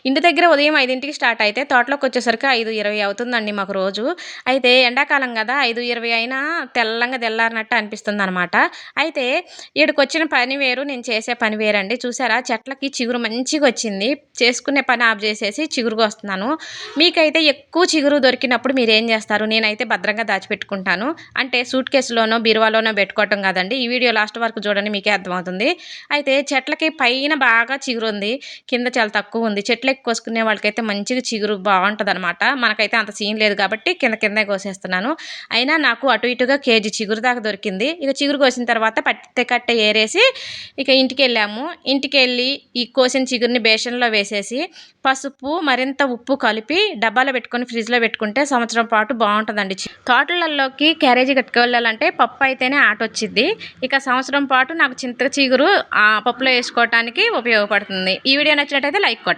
ఇంటి దగ్గర ఉదయం 5కి స్టార్ట్ అయితే తోటలోకొచ్చేసరికి 5:20 అవుతుందండి మాకు రోజు. అయితే ఎండాకాలం గదా! 5:20 అయినా తెల్లంగా తెల్లారినట్టు అనిపిస్తుందనమాట. అయితే ఈడకొచ్చిన పని వేరు, నేను చేసే పని వేరండి. చూసారా చెట్లకి చిగురు మంచిగొచ్చింది. చేసుకునే పని ఆఫ్ జేసేసి చిగురు కోస్తున్నాను. మీకైతే ఎక్కువ చిగురు దొరికినప్పుడు మీరేం జేస్తారు? నేనైతే భద్రంగా దాచిపెట్టుకుంటాను. అంటే సూట్ కేస్‌లోనో, బీరువాలోనో బెట్టుకోవటం గాదండి. ఈ వీడియో లాస్ట్ వరకు చూడండి మీకే అర్థమవుతుంది. అయితే చెట్లకి పైన బాగా చిగురుంది. కింద చాలా తక్కువుంది. చెట్లెక్కి కోసుకునే వాళ్ళకైతే మంచిగా చిగురు బావుంటదనమాట. మనకైతే అంత సీన్ లేదు కాబట్టి కిందే కోసేస్తున్నాను. అయినా నాకు అటు ఇటుగా కేజీ చిగురు దాకా దొరికింది. ఇక చిగురు కోసిన తర్వాత పత్తి కట్ట ఏరేసి ఇక ఇంటికెళ్ళాము. ఇంటికెళ్ళి ఈ కోసిన చిగురిని బేషన్‌లో వేసేసి పసుపు, మరింత ఉప్పు కలిపి డబ్బాలో పెట్టుకొని ఫ్రిడ్జ్‌లో పెట్టుకుంటే సంవత్సరం పాటు బావుంటదండి. తోటలల్లోకి క్యారేజీ కట్టుకెళ్ళాలంటే పప్పు అయితేనే ఆటొచ్చిద్ది. ఇక సంవత్సరం పాటు నాకు చింత చిగురు పప్పులో ఏసుకోవటానికి ఉపయోగపడుతుంది. ఈ వీడియో నచ్చినట్టయితే లైక్ కొట్టండి.